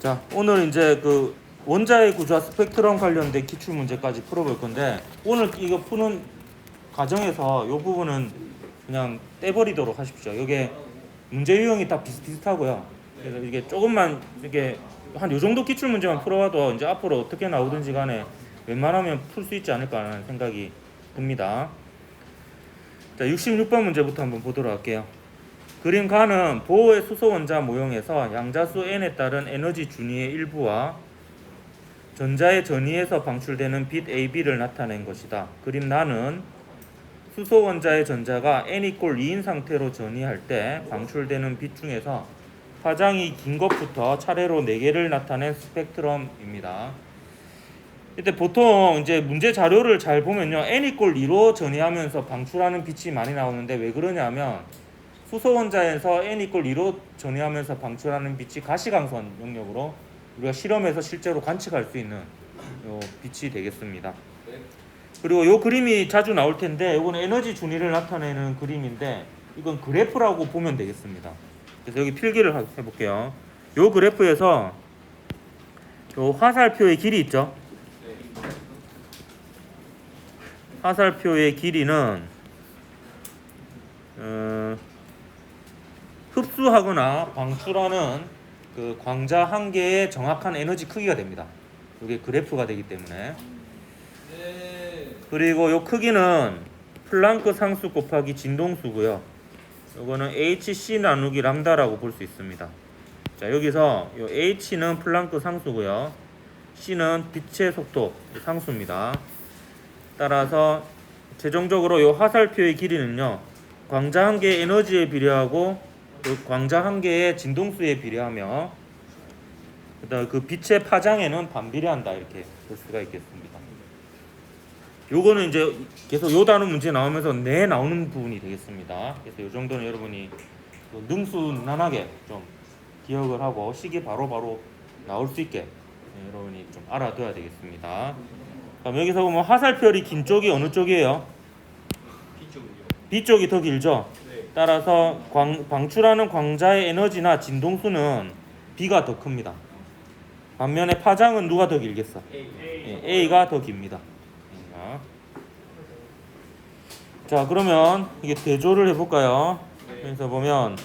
자, 오늘 이제 그 원자의 구조와 스펙트럼 관련된 기출 문제까지 풀어볼 건데, 오늘 이거 푸는 과정에서 이 부분은 그냥 떼버리도록 하십시오. 이게 문제 유형이 다 비슷비슷하고요. 그래서 이게 조금만 이게 한 요 정도 기출 문제만 풀어와도 이제 앞으로 어떻게 나오든지 간에 웬만하면 풀 수 있지 않을까 하는 생각이 듭니다. 자, 66번 문제부터 한번 보도록 할게요. 그림 가는 보호의 수소 원자 모형에서 양자수 n에 따른 에너지 준위의 일부와 전자의 전위에서 방출되는 빛 AB를 나타낸 것이다. 그림 나는 수소 원자의 전자가 n=2인 상태로 전위할 때 방출되는 빛 중에서 파장이 긴 것부터 차례로 4개를 나타낸 스펙트럼입니다. 이때 보통 이제 문제 자료를 잘 보면요, n=2로 전위하면서 방출하는 빛이 많이 나오는데 왜 그러냐면 수소 원자에서 n=2로 전위하면서 방출하는 빛이 가시광선 영역으로 우리가 실험에서 실제로 관측할 수 있는 요 빛이 되겠습니다. 그리고 요 그림이 자주 나올 텐데 이거는 에너지 준위를 나타내는 그림인데 이건 그래프라고 보면 되겠습니다. 그래서 여기 필기를 해볼게요. 요 그래프에서 요 화살표의 길이 있죠? 화살표의 길이는 흡수하거나 방출하는 그 광자 한 개의 정확한 에너지 크기가 됩니다. 이게 그래프가 되기 때문에. 그리고 요 크기는 플랑크 상수 곱하기 진동수고요. 요거는 hc 나누기 람다라고 볼 수 있습니다. 자, 여기서 요 h는 플랑크 상수고요. c는 빛의 속도 상수입니다. 따라서 최종적으로 요 화살표의 길이는요, 광자 한 개의 에너지에 비례하고 그 광자 한 개의 진동수에 비례하며 그다음 그 빛의 파장에는 반비례한다, 이렇게 볼 수가 있겠습니다. 요거는 이제 계속 요 단어 문제 나오면서 나오는 부분이 되겠습니다. 그래서 요 정도는 여러분이 능수능란하게 좀 기억을 하고 식이 바로바로 나올 수 있게 여러분이 좀 알아둬야 되겠습니다. 그럼 여기서 보면 화살표이 긴 쪽이 어느 쪽이에요? B 쪽이 더 길죠? 따라서 방출하는 광자의 에너지나 진동수는 B가 더 큽니다. 반면에 파장은 누가 더 길겠어? A가 더 깁니다. 자, 그러면 이게 대조를 해볼까요? 그래서 보면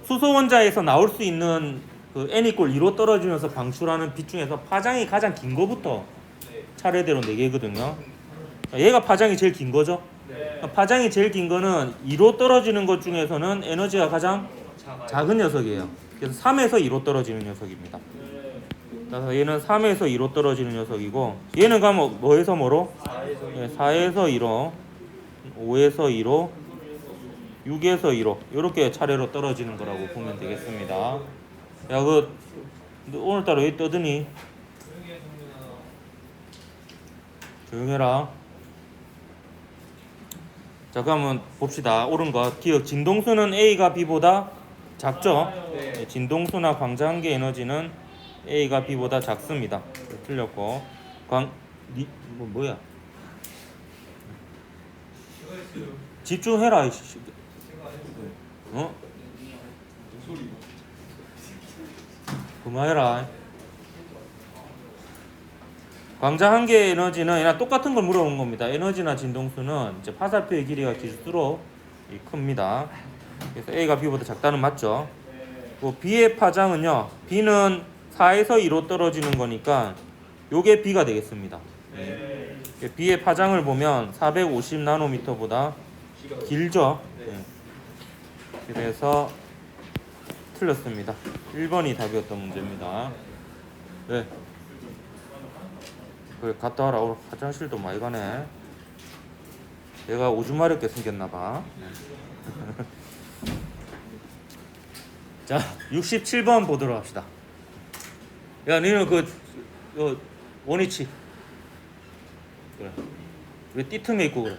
수소 원자에서 나올 수 있는 그 n=2로 떨어지면서 방출하는 빛 중에서 파장이 가장 긴 거부터 차례대로 4개거든요. 얘가 파장이 제일 긴 거죠? 파장이 제일 긴 거는 2로 떨어지는 것 중에서는 에너지가 가장 작은 녀석이에요. 그래서 3에서 2로 떨어지는 녀석입니다. 그래서 얘는 3에서 2로 떨어지는 녀석이고, 얘는 가면 뭐에서 뭐로? 4에서 2로, 5에서 2로, 6에서 2로 이렇게 차례로 떨어지는 거라고 보면 되겠습니다. 야, 오늘따라 왜 떠드니? 조용해라. 자, 그러면 봅시다. 옳은 거 기억. 진동수는 A가 B보다 작죠? 네, 진동수나 광자 한 개 에너지는 A가 B보다 작습니다. 틀렸고. 뭐야? 집중해라. 그만해라. 광자 한 개의 에너지는 얘나 똑같은 걸 물어본 겁니다. 에너지나 진동수는 이제 화살표의 길이가 길수록 큽니다. 그래서 A가 B보다 작다는 맞죠? B의 파장은요, B는 4에서 2로 떨어지는 거니까 요게 B가 되겠습니다. B의 파장을 보면 450 나노미터보다 길죠? 그래서 틀렸습니다. 1번이 답이었던 문제입니다. 네. 갔다 와라. 오늘 화장실도 많이 가네. 얘가 오줌 마렵게 생겼나봐. 자, 67번 보도록 합시다. 야, 너는 원위치. 그래. 왜 띠틈에 있고 그래?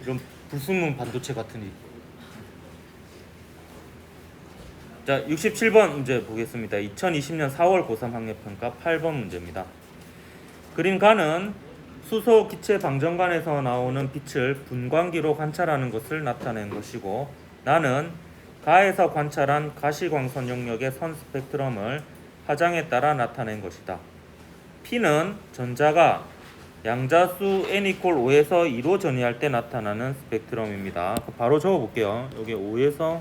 이런 불순물 반도체 같은 일. 자, 67번 문제 보겠습니다. 2020년 4월 고3 학력평가 8번 문제입니다. 그림 가는 수소 기체 방정관에서 나오는 빛을 분광기로 관찰하는 것을 나타낸 것이고, 나는 가에서 관찰한 가시광선 영역의 선 스펙트럼을 파장에 따라 나타낸 것이다. P는 전자가 양자수 n = 5에서 2로 전이할 때 나타나는 스펙트럼입니다. 바로 적어볼게요. 여기 5에서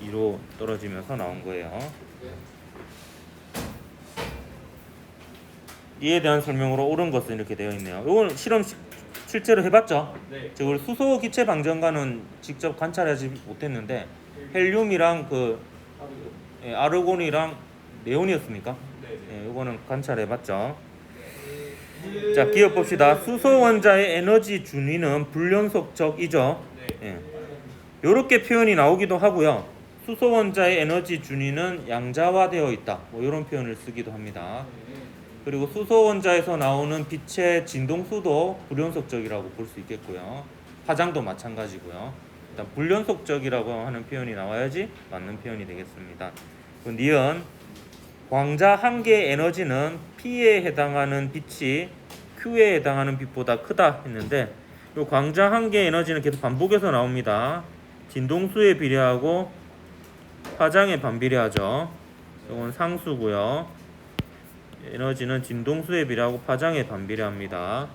2로 떨어지면서 나온 거예요. 이에 대한 설명으로 옳은 것은 이렇게 되어 있네요. 이건 실험 실제로 해봤죠? 네. 저걸 수소 기체 방정관은 직접 관찰하지 못했는데 헬륨이랑 아르곤이랑 네온이었습니까? 네. 이거는 관찰해봤죠. 자, 기억 봅시다. 수소 원자의 에너지 준위는 불연속적이죠. 네. 이렇게 표현이 나오기도 하고요. 수소 원자의 에너지 준위는 양자화되어 있다. 뭐 이런 표현을 쓰기도 합니다. 그리고 수소 원자에서 나오는 빛의 진동수도 불연속적이라고 볼 수 있겠고요. 파장도 마찬가지고요. 일단 불연속적이라고 하는 표현이 나와야지 맞는 표현이 되겠습니다. 니은 광자 한 개의 에너지는 P에 해당하는 빛이 Q에 해당하는 빛보다 크다 했는데 이 광자 한 개의 에너지는 계속 반복해서 나옵니다. 진동수에 비례하고 파장에 반비례하죠. 이건 상수고요. 에너지는 진동수에 비례하고 파장에 반비례합니다.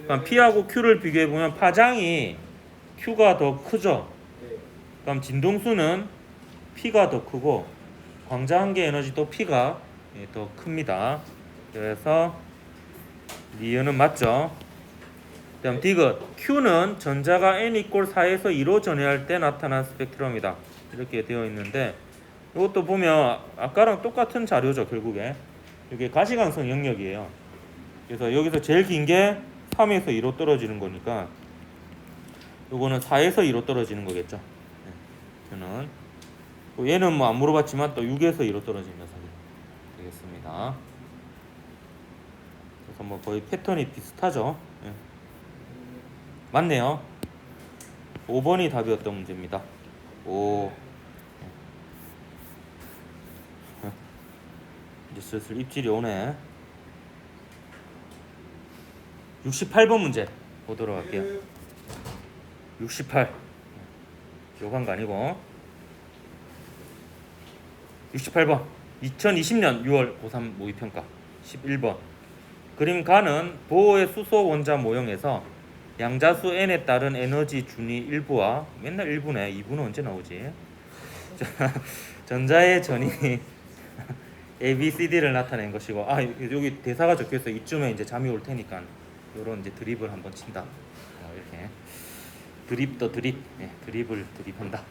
그럼 P하고 Q를 비교해 보면 파장이 Q가 더 크죠. 그럼 진동수는 P가 더 크고 광자 한 개 에너지도 P가 더 큽니다. 그래서 니은은 맞죠. 그다음 디귿 Q는 전자가 n = 4에서 2로 전해할 때 나타난 스펙트럼이다. 이렇게 되어 있는데 이것도 보면 아까랑 똑같은 자료죠. 결국에 이게 가시광선 영역이에요. 그래서 여기서 제일 긴 게 3에서 2로 떨어지는 거니까 요거는 4에서 2로 떨어지는 거겠죠. 저는 얘는 뭐 안 물어봤지만 또 6에서 2로 떨어지는 녀석이 되겠습니다. 그래서 뭐 거의 패턴이 비슷하죠. 맞네요. 5번이 답이었던 문제입니다. 5. 이제 슬슬 입질이 오네. 68번 문제 보도록 할게요. 68. 요간 거 아니고 68번 2020년 6월 고3 모의평가 11번 그림 가는 보호의 수소 원자 모형에서 양자수 n에 따른 에너지 준위 일부와 맨날 1부네 2부는 언제 나오지? 전자의 전이 A, B, C, D를 나타낸 것이고 여기 대사가 적혀있어요. 이쯤에 이제 잠이 올 테니까 요런 이제 드립을 한번 친다. 이렇게 드립 더 드립, 드립을 드립한다.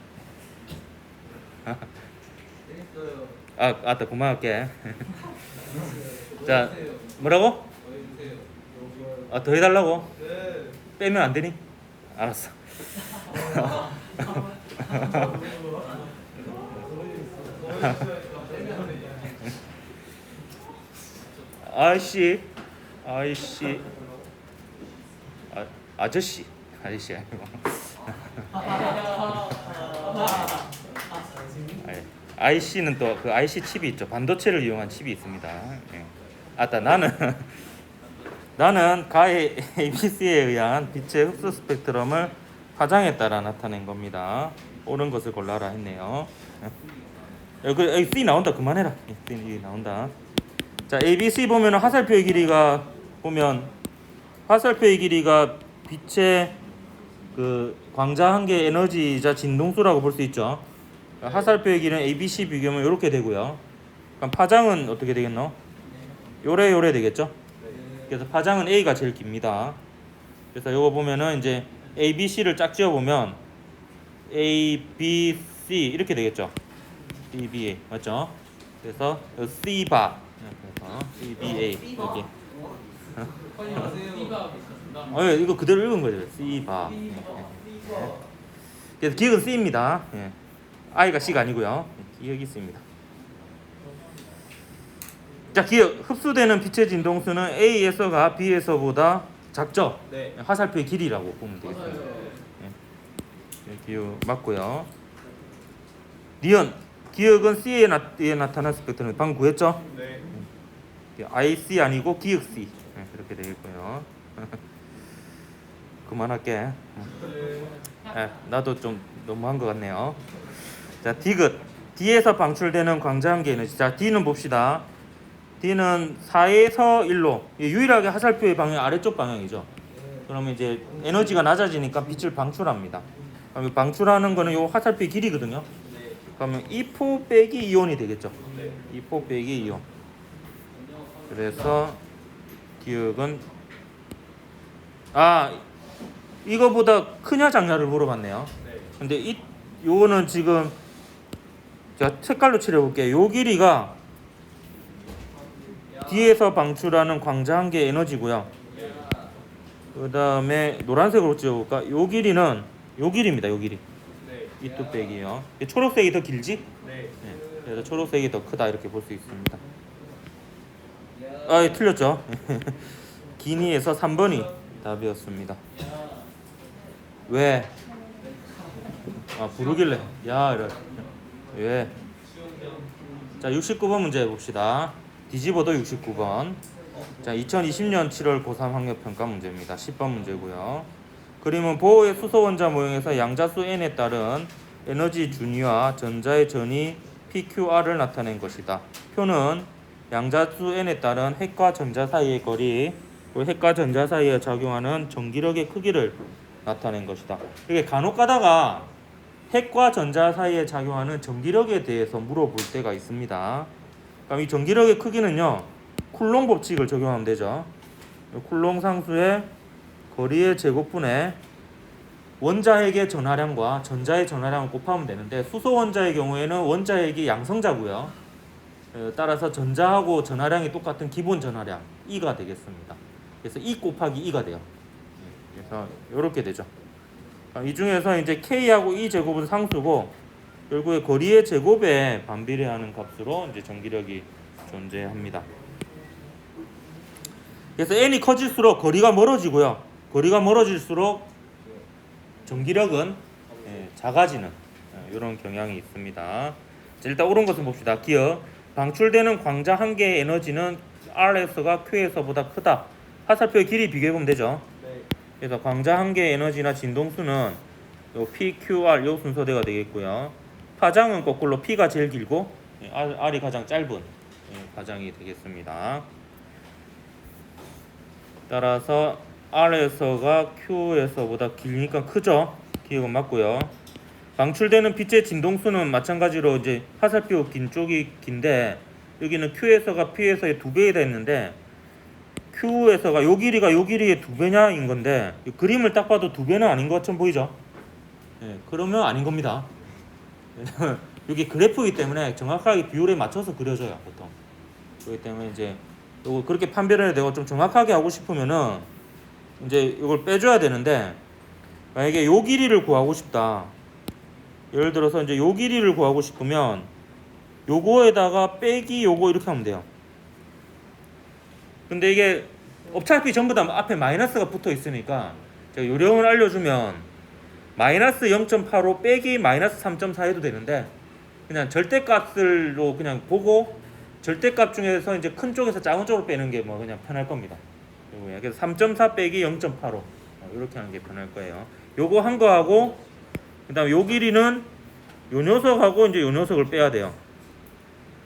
또 그만할게. 자, 뭐라고? 더 해달라고? 빼면 안 되니? 알았어. 아저씨 아니고 IC는 또 그 IC 칩이 있죠. 반도체를 이용한 칩이 있습니다. 나는 가의 ABC에 의한 빛의 흡수 스펙트럼을 파장에 따라 나타낸 겁니다. 옳은 것을 골라라 했네요. 여기 C 나온다. 그만해라. C 나온다. 자, ABC 보면 화살표의 길이가 빛의 그 광자 한 개 에너지이자 진동수라고 볼 수 있죠. 화살표의 길이는 ABC 비교하면 이렇게 되고요. 그럼 파장은 어떻게 되겠노? 요래 되겠죠. 그래서 파장은 A가 제일 깁니다. 그래서 요거 보면은 이제 ABC를 짝 지어 보면 A, B, C 이렇게 되겠죠. C, B, A 맞죠? 그래서 C바 그래서 C, B, A 이렇게. 이거 그대로 읽은 거죠. C바. 그래서 기억은 C입니다. I가 C가 아니고요. 기억이 C입니다. 자, 기억 흡수되는 빛의 진동수는 A에서가 B에서보다 작죠? 네. 화살표의 길이라고 보면 되겠습니다. 기억 맞고요. 니은 기억은 C에 나타난 스펙트럼 방금 구했죠? 네. IC 아니고 기억 C 이렇게 되겠고요. 그만할게. 나도 좀 너무한 것 같네요. 자, 디귿. D에서 방출되는 광자한계 에너지. 자, D는 봅시다. D는 4에서 1로 유일하게 화살표의 방향 아래쪽 방향이죠. 그러면 이제 에너지가 낮아지니까 빛을 방출합니다. 그럼 방출하는 거는 요 화살표의 길이거든요. 그러면 2포 빼기 이온이 되겠죠. 2포 빼기 이온. 그래서 기억은 이거보다 크냐 작냐를 물어봤네요. 근데 요거는 지금 제가 색깔로 칠해볼게요. 요 길이가 D에서 방출하는 광자한계 에너지고요. 그 다음에 노란색으로 찍어볼까? 요 길이는 요 길이입니다. 요 길이. 이또 빼기요. 초록색이 더 길지? 네. 그래서 초록색이 더 크다 이렇게 볼 수 있습니다. 틀렸죠? 기니에서 3번이 답이었습니다. 왜? 부르길래. 이래. 왜? 자, 69번 문제 봅시다. 뒤집어도 69번. 자, 2020년 7월 고3 학력평가 문제입니다. 10번 문제고요. 그림은 보호의 수소 원자 모형에서 양자수 N에 따른 에너지 준위와 전자의 전위 PQR을 나타낸 것이다. 표는 양자수 N에 따른 핵과 전자 사이의 거리, 핵과 전자 사이에 작용하는 전기력의 크기를 나타낸 것이다. 이게 간혹 가다가 핵과 전자 사이에 작용하는 전기력에 대해서 물어볼 때가 있습니다. 그럼 이 전기력의 크기는요, 쿨롱 법칙을 적용하면 되죠. 쿨롱 상수의 거리의 제곱분의 원자핵의 전하량과 전자의 전하량을 곱하면 되는데, 수소 원자의 경우에는 원자핵이 양성자고요. 따라서 전자하고 전하량이 똑같은 기본 전하량 E가 되겠습니다. 그래서 E 곱하기 E가 돼요. 그래서 이렇게 되죠. 이 중에서 이제 K하고 E 제곱은 상수고, 결국에 거리의 제곱에 반비례하는 값으로 이제 전기력이 존재합니다. 그래서 N이 커질수록 거리가 멀어지고요. 거리가 멀어질수록 전기력은 작아지는 이런 경향이 있습니다. 자, 일단 옳은 것을 봅시다. 기억. 방출되는 광자 한 개의 에너지는 R에서가 Q에서보다 크다. 화살표의 길이 비교해보면 되죠. 그래서 광자 한 개의 에너지나 진동수는 요 PQR 요 순서대가 되겠고요. 파장은 거꾸로 P가 제일 길고 R이 가장 짧은 파장이 되겠습니다. 따라서 R에서가 Q에서보다 길니까 크죠. 기억은 맞고요. 방출되는 빛의 진동수는 마찬가지로 이제 화살표 긴 쪽이 긴데, 여기는 Q에서가 P에서의 2배에 됐는데, Q에서가 요 길이가 요 길이의 2배냐인 건데, 그림을 딱 봐도 2배는 아닌 것처럼 보이죠. 그러면 아닌 겁니다. 여기 그래프이기 때문에 정확하게 비율에 맞춰서 그려져요, 보통. 그렇기 때문에 이제 요거 그렇게 판별을 내가 좀 정확하게 하고 싶으면은 이제 이걸 빼줘야 되는데, 만약에 요 길이를 구하고 싶다. 예를 들어서 이제 요 길이를 구하고 싶으면 요거에다가 빼기 요거 이렇게 하면 돼요. 근데 이게 어차피 전부 다 앞에 마이너스가 붙어 있으니까 제가 요령을 알려주면 마이너스 0.85 빼기 마이너스 3.4 해도 되는데, 그냥 절대값으로 그냥 보고 절대값 중에서 이제 큰 쪽에서 작은 쪽으로 빼는 게 뭐 그냥 편할 겁니다. 그래서 3.4 빼기 0.85 이렇게 하는 게 편할 거예요. 요거 한 거하고 그다음 요 길이는 요 녀석하고 이제 요 녀석을 빼야 돼요.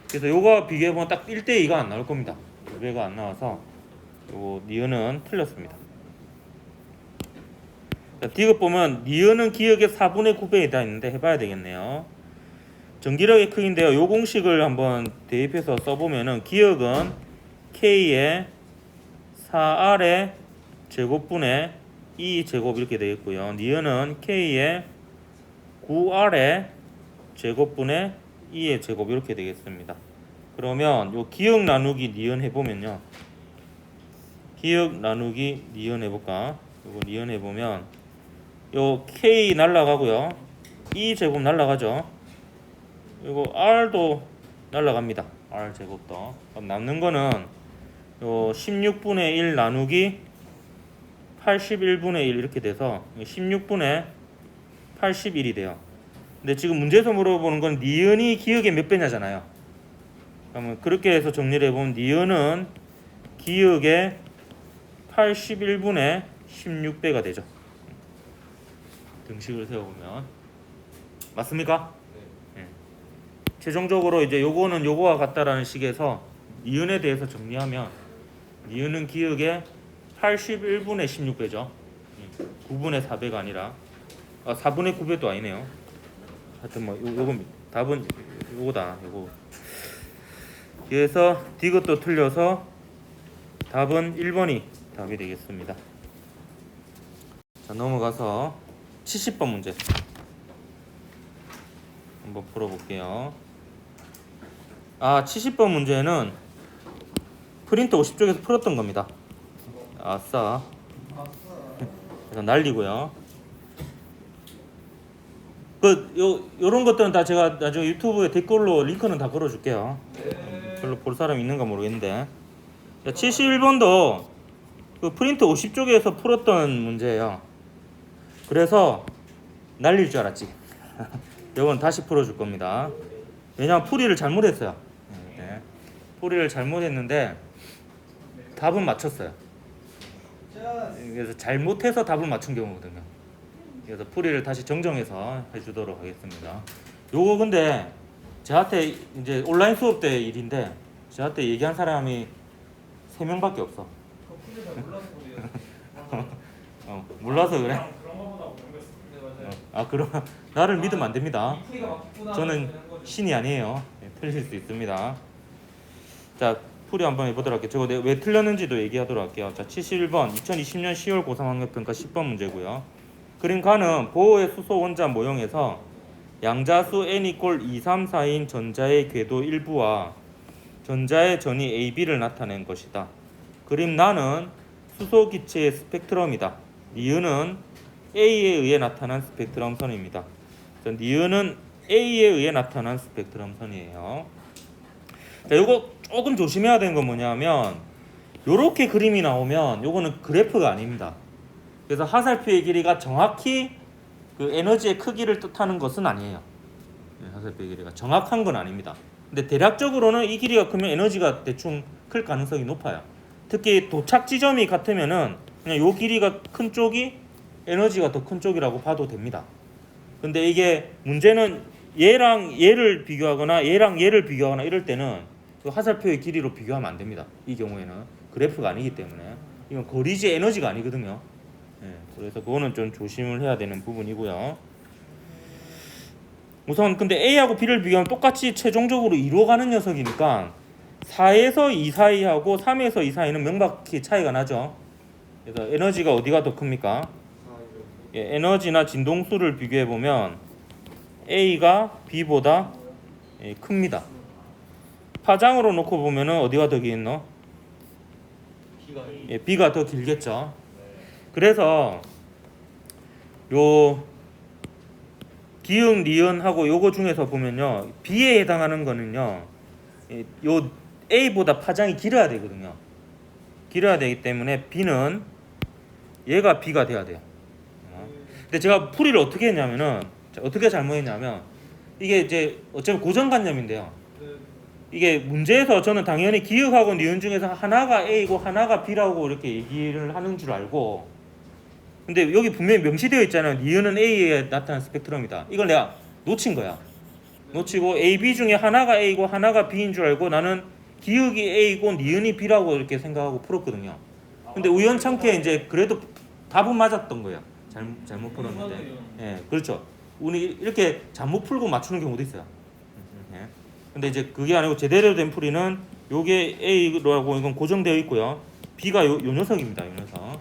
그래서 요거 비교해보면 딱 1대2가 안 나올 겁니다. 2배가 안 나와서 요거 니은은 틀렸습니다. 디귿 보면 니은은 기억의 4분의 9배이다 있는데 해봐야 되겠네요. 전기력의 크기인데요. 요 공식을 한번 대입해서 써보면은 기억은 K의 4R의 제곱분의 E 제곱 이렇게 되겠고요. 니은은 K의 9R의 제곱분의 E의 제곱 이렇게 되겠습니다. 그러면 요 기억 나누기 니은 해보면요. 기억 나누기 니은 해볼까? 요거 니은 해보면 요 K 날라가고요. E 제곱 날라가죠. 그리고 R도 날라갑니다. R 제곱도. 그럼 남는 거는 요 16분의 1 나누기 81분의 1 이렇게 돼서 16분의 81이 돼요. 근데 지금 문제에서 물어보는 건 니은이 기억의 몇 배냐잖아요. 그러면 그렇게 해서 정리를 해보면 니은은 기억의 81분의 16배가 되죠. 등식을 세워보면 맞습니까? 네. 최종적으로 이제 요거는 요거와 같다라는 식에서 니은에 대해서 정리하면 니은은 기역의 81분의 16배죠. 9분의 4배가 아니라 4분의 9배도 아니네요. 하여튼 뭐 요거 답은 요거다. 요거. 그래서 디귿도 틀려서 답은 1번이 답이 되겠습니다. 자, 넘어가서 70번 문제 한번 풀어볼게요. 70번 문제는 프린트 50쪽에서 풀었던 겁니다. 아싸. 그래서 날리고요. 요런 것들은 다 제가 나중에 유튜브에 댓글로 링크는 다 걸어줄게요. 별로 볼 사람 있는가 모르겠는데. 71번도 그 프린트 50쪽에서 풀었던 문제예요. 그래서 날릴 줄 알았지. 이건 다시 풀어줄 겁니다. 왜냐면 풀이를 잘못했어요. 네. 풀이를 잘못했는데 답은 맞췄어요. 그래서 잘못해서 답을 맞춘 경우거든요. 그래서 풀이를 다시 정정해서 해주도록 하겠습니다. 요거 근데 저한테 이제 온라인 수업 때 일인데 저한테 얘기한 사람이 3명밖에 없어. 몰라서 그래. 그럼 나를 믿으면 안 됩니다. 저는 신이 아니에요. 틀릴 수 있습니다. 자, 풀이 한번 해보도록 할게요. 저거 왜 틀렸는지도 얘기하도록 할게요. 자, 71번 2020년 10월 고3 학력평가 10번 문제고요. 그림 가는 보호의 수소 원자 모형에서 양자수 n = 2, 3, 4인 전자의 궤도 일부와 전자의 전이 AB를 나타낸 것이다. 그림 나는 수소 기체의 스펙트럼이다. 니은은 A에 의해 나타난 스펙트럼 선입니다. 니은은 A에 의해 나타난 스펙트럼 선이에요. 자, 요거 조금 조심해야 되는 건 뭐냐면 요렇게 그림이 나오면 요거는 그래프가 아닙니다. 그래서 화살표의 길이가 정확히 그 에너지의 크기를 뜻하는 것은 아니에요. 화살표의 길이가 정확한 건 아닙니다. 근데 대략적으로는 이 길이가 크면 에너지가 대충 클 가능성이 높아요. 특히 도착 지점이 같으면은 그냥 요 길이가 큰 쪽이 에너지가 더 큰 쪽이라고 봐도 됩니다. 근데 이게 문제는 얘랑 얘를 비교하거나 얘랑 얘를 비교하거나 이럴 때는 그 화살표의 길이로 비교하면 안 됩니다. 이 경우에는 그래프가 아니기 때문에 이건 거리지 에너지가 아니거든요. 그래서 그거는 좀 조심을 해야 되는 부분이고요. 우선 근데 A하고 B를 비교하면 똑같이 최종적으로 2로 가는 녀석이니까 4에서 2 사이하고 3에서 2 사이는 명확히 차이가 나죠. 그래서 에너지가 어디가 더 큽니까? 에너지나 진동수를 비교해 보면 A가 B보다 큽니다. 파장으로 놓고 보면은 어디가 더 길노? B가 더 길겠죠. 그래서 요 기역, 니은하고 요거 중에서 보면요, B에 해당하는 거는요, 요 A보다 파장이 길어야 되거든요. 길어야 되기 때문에 B는 얘가 B가 돼야 돼요. 근데 제가 풀이를 어떻게 했냐면은 어떻게 잘못했냐면 이게 이제 어차피 고정관념인데요. 이게 문제에서 저는 당연히 기역하고 니은 중에서 하나가 A고 하나가 B라고 이렇게 얘기를 하는 줄 알고, 근데 여기 분명히 명시되어 있잖아요. 니은은 A에 나타난 스펙트럼이다. 이걸 내가 놓친 거야. 놓치고 A, B 중에 하나가 A고 하나가 B인 줄 알고 나는 기역이 A고 니은이 B라고 이렇게 생각하고 풀었거든요. 근데 우연찮게 이제 그래도 답은 맞았던 거예요. 잘못 풀었는데. 그렇죠. 우리 이렇게 잘못 풀고 맞추는 경우도 있어요. 근데 이제 그게 아니고 제대로 된 풀이는 요게 A라고 이건 고정되어 있고요. B가 요 녀석입니다. 요 녀석.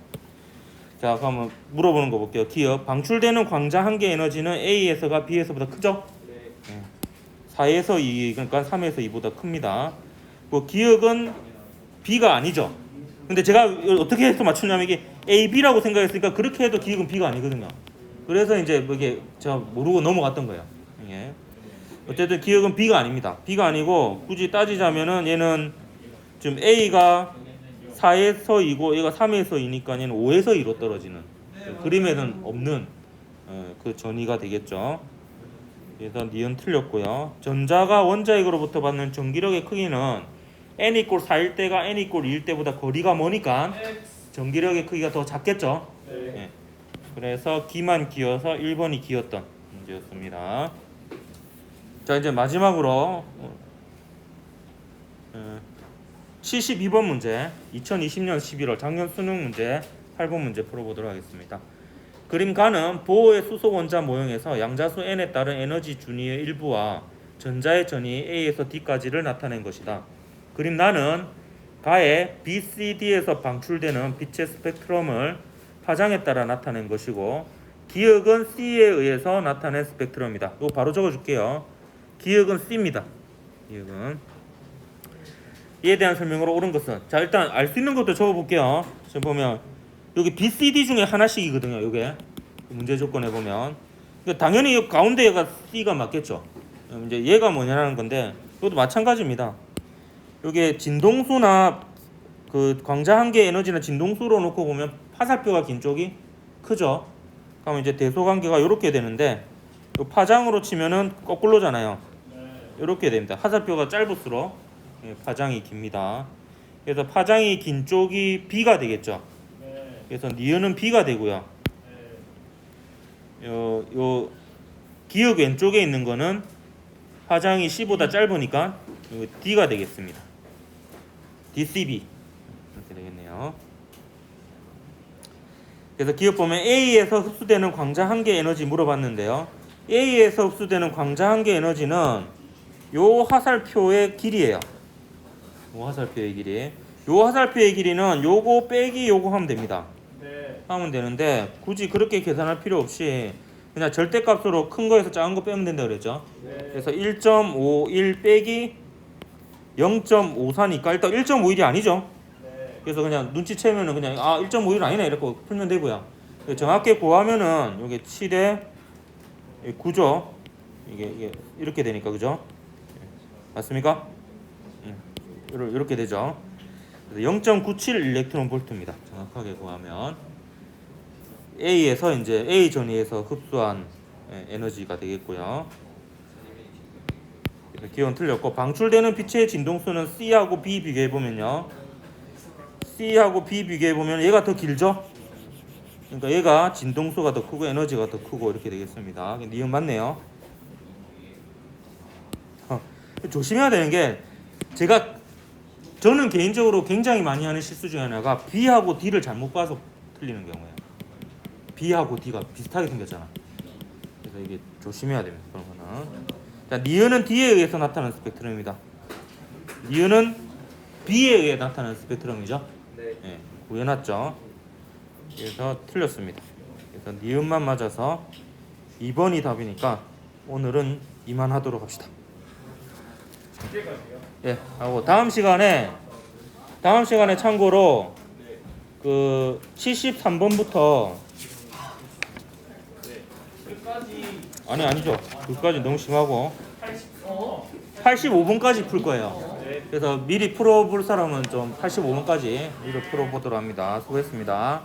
자, 그럼 물어보는 거 볼게요. 기역. 방출되는 광자 한 개 에너지는 A에서가 B에서보다 크죠? 네. 4에서 2, 그러니까 3에서 2보다 큽니다. 뭐 기역은 B가 아니죠. 근데 제가 어떻게 해서 맞추냐면 이게 A, B라고 생각했으니까 그렇게 해도 기역은 B가 아니거든요. 그래서 이제 이게 제가 모르고 넘어갔던 거예요. 예. 어쨌든 기역은 B가 아닙니다. B가 아니고 굳이 따지자면은 얘는 지금 A가 4에서 2고 얘가 3에서 2니까 얘는 5에서 2로 떨어지는 그림에는 없는 그 전이가 되겠죠. 그래서 니은 틀렸고요. 전자가 원자핵으로부터 받는 전기력의 크기는 n = 4일 때가 n = 2일 때보다 거리가 머니까 전기력의 크기가 더 작겠죠. 네. 그래서 기만 기어서 1번이 기었던 문제였습니다. 자, 이제 마지막으로 72번 문제, 2020년 11월 작년 수능 문제 8번 문제 풀어보도록 하겠습니다. 그림 가는 보호의 수소 원자 모형에서 양자수 n에 따른 에너지 준위의 일부와 전자의 전위 A에서 D까지를 나타낸 것이다. 그림 나는 가의 BCD에서 방출되는 빛의 스펙트럼을 파장에 따라 나타낸 것이고, 기역은 C에 의해서 나타낸 스펙트럼이다. 이거 바로 적어줄게요. 기역은 C입니다. 기역은. 이에 대한 설명으로 옳은 것은, 자, 일단 알 수 있는 것도 적어볼게요. 지금 보면 여기 BCD 중에 하나씩이거든요. 요게 문제 조건에 보면 당연히 이 가운데 얘가 C가 맞겠죠. 이제 얘가 뭐냐는 건데 이것도 마찬가지입니다. 요게 진동수나 그 광자 한계 에너지나 진동수로 놓고 보면 화살표가 긴 쪽이 크죠. 그러면 이제 대소 관계가 이렇게 되는데, 요 파장으로 치면은 거꾸로잖아요. 이렇게 됩니다. 화살표가 짧을수록 파장이 깁니다. 그래서 파장이 긴 쪽이 B가 되겠죠. 그래서 니은은 B가 되고요. 요 기역 왼쪽에 있는 거는 파장이 C보다 짧으니까 D가 되겠습니다. DCB 이렇게 되겠네요. 그래서 기억 보면 A에서 흡수되는 광자 한계 에너지 물어봤는데요. A에서 흡수되는 광자 한계 에너지는 요 화살표의 길이에요. 요 화살표의 길이. 요 화살표의 길이는 요거 빼기 요거 하면 됩니다. 하면 되는데 굳이 그렇게 계산할 필요 없이 그냥 절대값으로 큰 거에서 작은 거 빼면 된다 그랬죠. 그래서 1.51 빼기 0.54니까 일단 1.51이 아니죠. 그래서 그냥 눈치채면은 그냥 1.51 아니네 이렇게 풀면 되고요. 정확히 구하면은 이게 7에 9죠. 이게 이렇게 되니까 그죠? 맞습니까? 이렇게 되죠. 0.97 일렉트론 볼트입니다. 정확하게 구하면 A에서 이제 A 전위에서 흡수한 에너지가 되겠고요. 기호는 틀렸고, 방출되는 빛의 진동수는 C하고 B 비교해 보면요. C하고 B 비교해 보면 얘가 더 길죠? 그러니까 얘가 진동수가 더 크고 에너지가 더 크고 이렇게 되겠습니다. 니은 맞네요. 조심해야 되는 게 저는 개인적으로 굉장히 많이 하는 실수 중에 하나가 B하고 D를 잘못 봐서 틀리는 경우예요. B하고 D가 비슷하게 생겼잖아. 그래서 이게 조심해야 됩니다. 그런 거는. 자, 니은은 D에 의해서 나타나는 스펙트럼입니다. 니은은 B에 의해 나타나는 스펙트럼이죠. 네, 구해놨죠. 그래서 틀렸습니다. 그래서 니은만 맞아서 2번이 답이니까 오늘은 이만하도록 합시다. 예, 하고 다음 시간에 참고로 그 73번부터 아니죠. 그까지 너무 심하고 85번까지 풀 거예요. 그래서 미리 풀어볼 사람은 좀 85번까지 미리 풀어보도록 합니다. 수고했습니다.